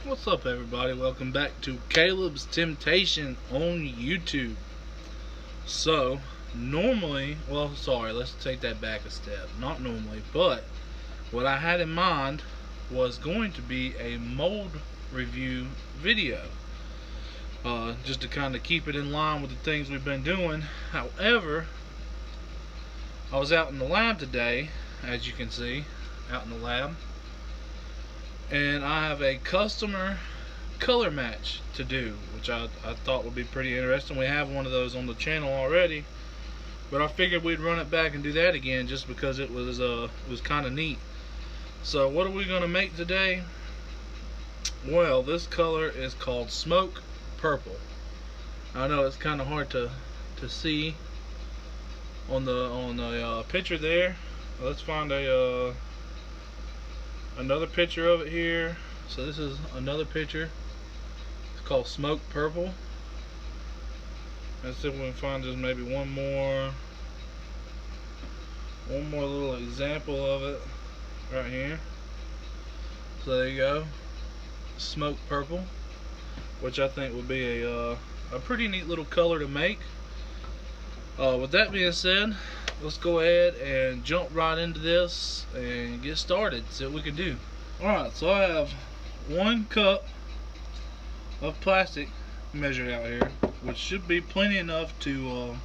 What's up, everybody? Welcome back to Caleb's Temptation on YouTube. So, let's take that back a step. Not normally, but what I had in mind was going to be a mold review video. Just to kind of keep it in line with the things we've been doing. However, I was out in the lab today, as you can see, out in the lab. And I have a customer color match to do, which I thought would be pretty interesting. We have one of those on the channel already, but I figured we'd run it back and do that again just because it was kind of neat. So what are we going to make today? Well, this color is called Smoke Purple. I know it's kind of hard to see on the picture there. Let's find another picture of it here. So this is another picture. It's called Smoke Purple. Let's see if we can find just maybe one more little example of it right here. So there you go, Smoke Purple, which I think would be a pretty neat little color to make. With that being said, let's go ahead and jump right into this and get started, see what we can do. Alright, so I have 1 cup of plastic measured out here, which should be plenty enough to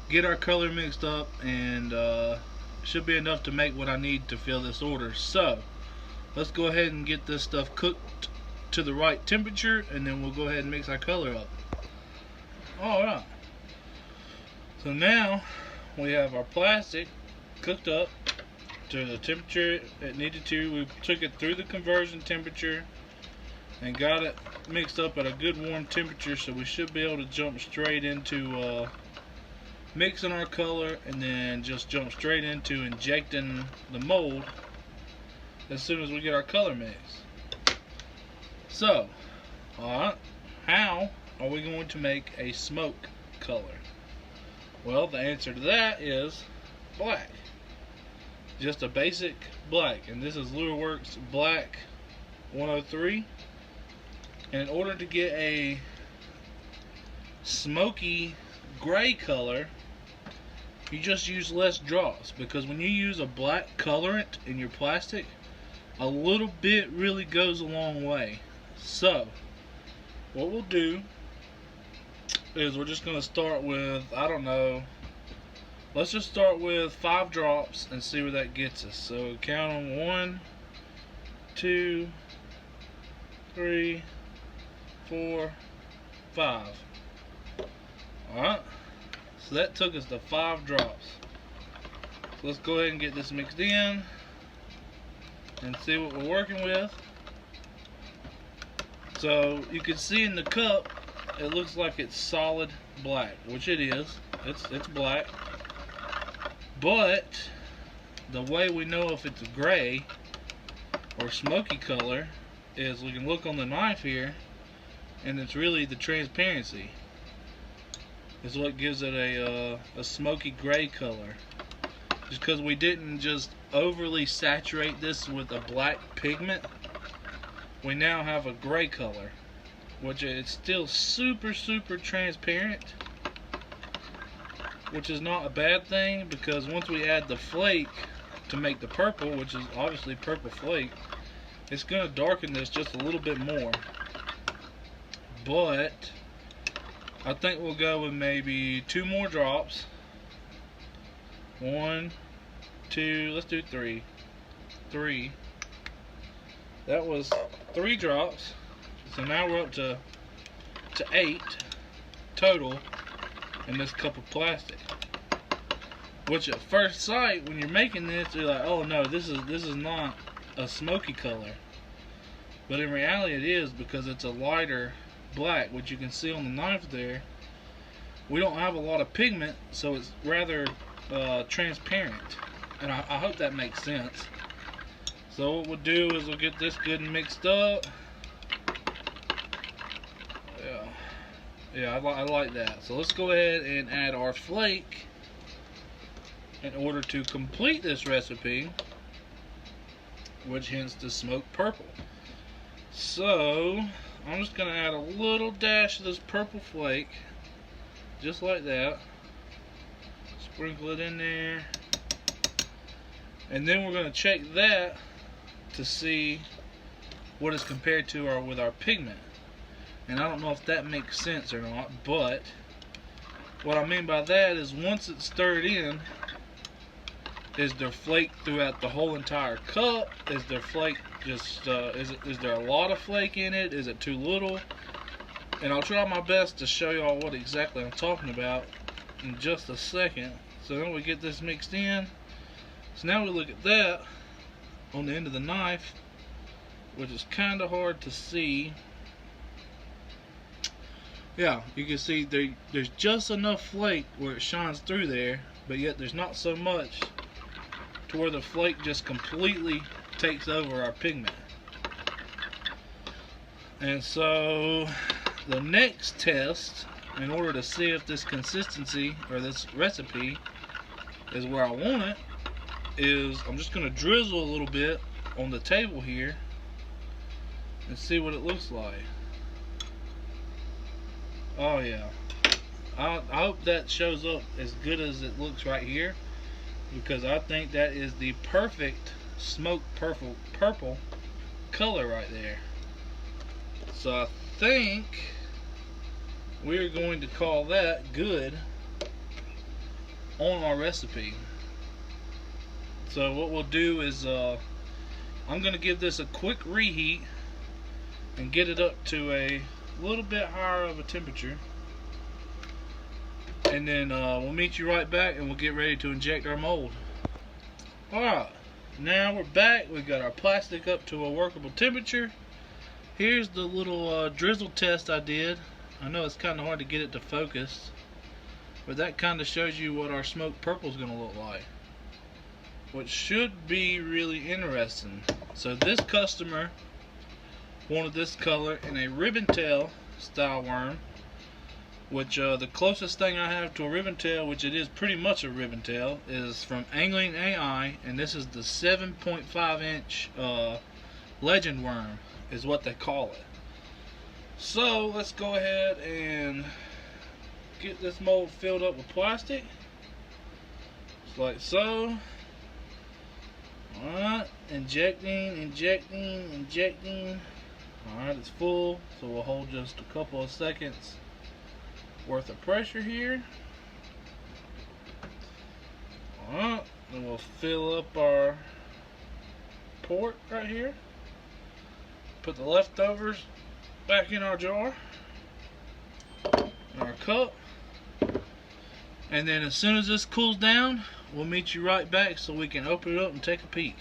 get our color mixed up, and should be enough to make what I need to fill this order. So let's go ahead and get this stuff cooked to the right temperature, and then we'll go ahead and mix our color up. Alright, so now we have our plastic cooked up to the temperature it needed to. We took it through the conversion temperature and got it mixed up at a good warm temperature, so we should be able to jump straight into mixing our color, and then just jump straight into injecting the mold as soon as we get our color mixed. So, alright, how are we going to make a smoke color? Well, the answer to that is black. Just a basic black. And this is Lureworks Black 103. And in order to get a smoky gray color, you just use less drops. Because when you use a black colorant in your plastic, a little bit really goes a long way. So, what we'll do is we're just going to start with, I don't know, let's just start with 5 drops and see where that gets us. So count on 1, 2, 3, 4, 5. Alright, so that took us to 5 drops. So let's go ahead and get this mixed in and see what we're working with. So you can see in the cup, it looks like it's solid black, which it is. It's black. But the way we know if it's gray or smoky color is we can look on the knife here, and it's really the transparency is what gives it a smoky gray color. Just because we didn't just overly saturate this with a black pigment, we now have a gray color, which it's still super transparent, which is not a bad thing, because once we add the flake to make the purple, which is obviously purple flake, it's going to darken this just a little bit more. But I think we'll go with maybe 2 more drops. 1, 2, let's do 3. 3. That was 3 drops. So now we're up to 8 total in this cup of plastic. Which at first sight, when you're making this, you're like, oh no, this is not a smoky color. But in reality it is, because it's a lighter black, which you can see on the knife there. We don't have a lot of pigment, so it's rather transparent. And I hope that makes sense. So what we'll do is we'll get this good and mixed up. Yeah, I like that. So let's go ahead and add our flake in order to complete this recipe, which hence the Smoke Purple. So I'm just gonna add a little dash of this purple flake, just like that. Sprinkle it in there, and then we're gonna check that to see what is compared to with our pigment. And I don't know if that makes sense or not, but what I mean by that is once it's stirred in, is there flake throughout the whole entire cup? Is there flake just, is there a lot of flake in it? Is it too little? And I'll try my best to show y'all what exactly I'm talking about in just a second. So then we get this mixed in. So now we look at that on the end of the knife, which is kind of hard to see. Yeah, you can see there's just enough flake where it shines through there, but yet there's not so much to where the flake just completely takes over our pigment. And so the next test, in order to see if this consistency or this recipe is where I want it, is I'm just going to drizzle a little bit on the table here and see what it looks like. Oh yeah, I hope that shows up as good as it looks right here, because I think that is the perfect smoked purple color right there. So I think we're going to call that good on our recipe. So what we'll do is I'm going to give this a quick reheat and get it up to a little bit higher of a temperature, and then we'll meet you right back and we'll get ready to inject our mold. Alright, now we're back. We've got our plastic up to a workable temperature. Here's the little drizzle test I did. I know it's kind of hard to get it to focus, but that kind of shows you what our smoked purple is going to look like, which should be really interesting. So this customer wanted this color in a ribbon tail style worm, which the closest thing I have to a ribbon tail, which it is pretty much a ribbon tail, is from Angling AI, and this is the 7.5 inch legend worm is what they call it. So let's go ahead and get this mold filled up with plastic, just like so. Alright, injecting. Alright, it's full, so we'll hold just a couple of seconds worth of pressure here. Alright, then we'll fill up our port right here. Put the leftovers back in our jar, in our cup. And then as soon as this cools down, we'll meet you right back so we can open it up and take a peek.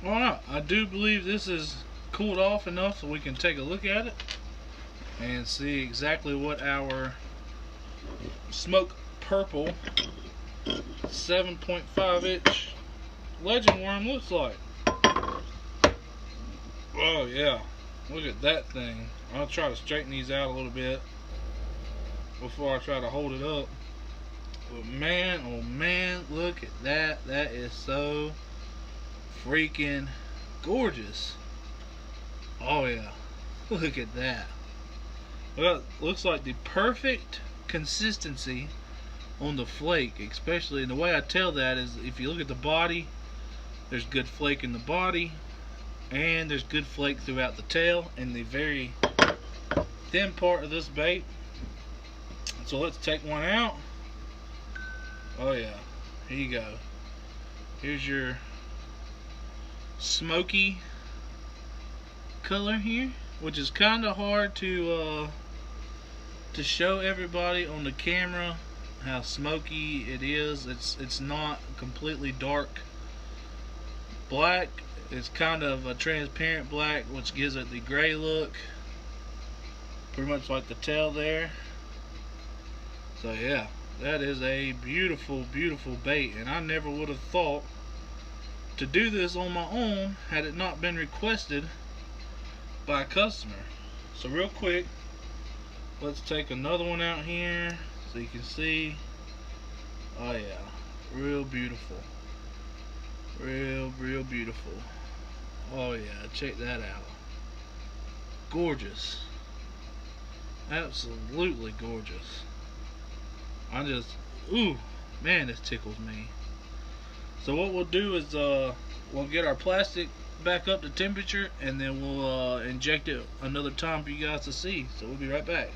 Alright, I do believe this is cooled off enough so we can take a look at it and see exactly what our smoked purple 7.5 inch legend worm looks like. Oh yeah, look at that thing. I'll try to straighten these out a little bit before I try to hold it up. But man, oh man, look at that. That is so freaking gorgeous. Oh yeah, look at that. Well, looks like the perfect consistency on the flake, especially. And the way I tell that is if you look at the body, there's good flake in the body, and there's good flake throughout the tail and the very thin part of this bait. So let's take one out. Oh yeah, here you go. Here's your smoky color here, which is kind of hard to show everybody on the camera how smoky it is. It's not completely dark black. It's kind of a transparent black, which gives it the gray look, pretty much like the tail there. So yeah, that is a beautiful, beautiful bait, and I never would have thought to do this on my own had it not been requested by a customer. So real quick, let's take another one out here so you can see. Oh yeah, real beautiful, real beautiful. Oh yeah, check that out. Gorgeous. Absolutely gorgeous. I just, ooh, man, this tickles me. So what we'll do is we'll get our plastic back up to temperature, and then we'll inject it another time for you guys to see. So we'll be right back.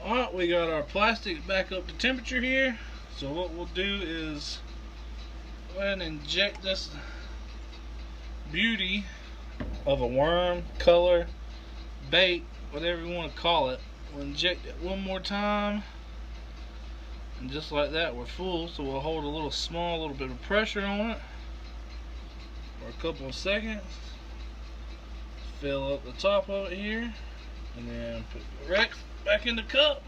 Alright, we got our plastic back up to temperature here. So what we'll do is go ahead and inject this beauty of a worm, color, bait, whatever you want to call it. We'll inject it one more time, and just like that we're full. So we'll hold a little bit of pressure on it for a couple of seconds, fill up the top of it here, and then put the Rex back in the cup.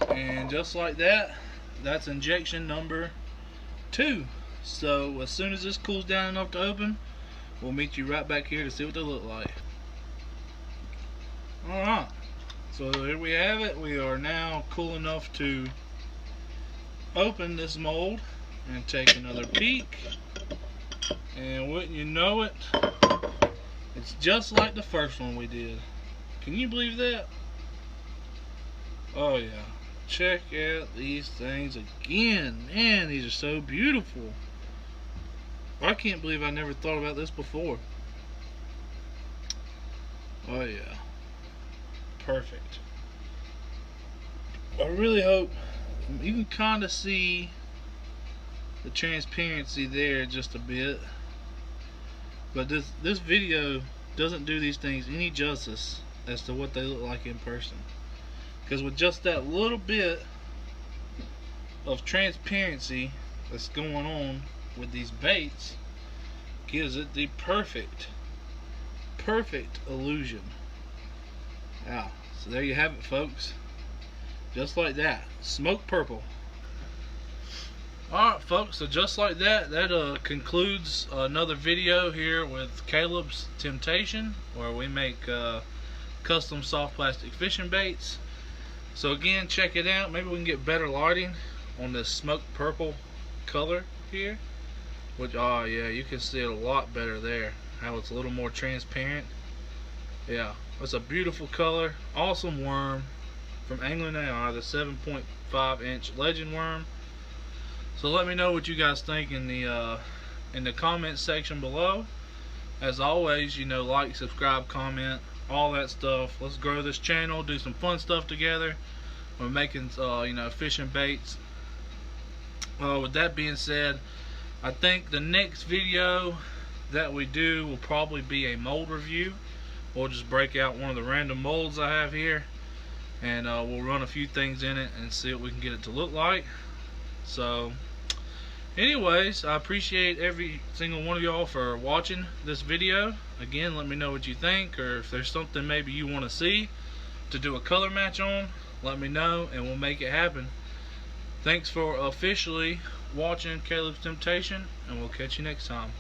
And just like that, that's injection number 2. So as soon as this cools down enough to open, we'll meet you right back here to see what they look like. Alright, so here we have it. We are now cool enough to open this mold and take another peek. And wouldn't you know it, it's just like the first one we did. Can you believe that? Oh yeah. Check out these things again. Man, these are so beautiful. I can't believe I never thought about this before. Oh yeah. Perfect. I really hope you can kind of see the transparency there just a bit. But this video doesn't do these things any justice as to what they look like in person. Because with just that little bit of transparency that's going on with these baits, gives it the perfect illusion. Yeah, so there you have it, folks. Just like that, smoke purple. Alright folks, so just like that, concludes another video here with Caleb's Temptation, where we make custom soft plastic fishing baits. So again, check it out. Maybe we can get better lighting on this smoke purple color here. Which, oh yeah, you can see it a lot better there. How it's a little more transparent. Yeah, it's a beautiful color. Awesome worm from Angling AI, the 7.5 inch legend worm. So let me know what you guys think in the comment section below. As always, you know, like, subscribe, comment, all that stuff. Let's grow this channel, do some fun stuff together. We're making you know, fishing baits. With that being said, I think the next video that we do will probably be a mold review. We'll just break out one of the random molds I have here, and we'll run a few things in it and see what we can get it to look like. So anyways, I appreciate every single one of y'all for watching this video. Again, let me know what you think, or if there's something maybe you want to see to do a color match on, let me know and we'll make it happen. Thanks for officially watching Caleb's Temptation, and we'll catch you next time.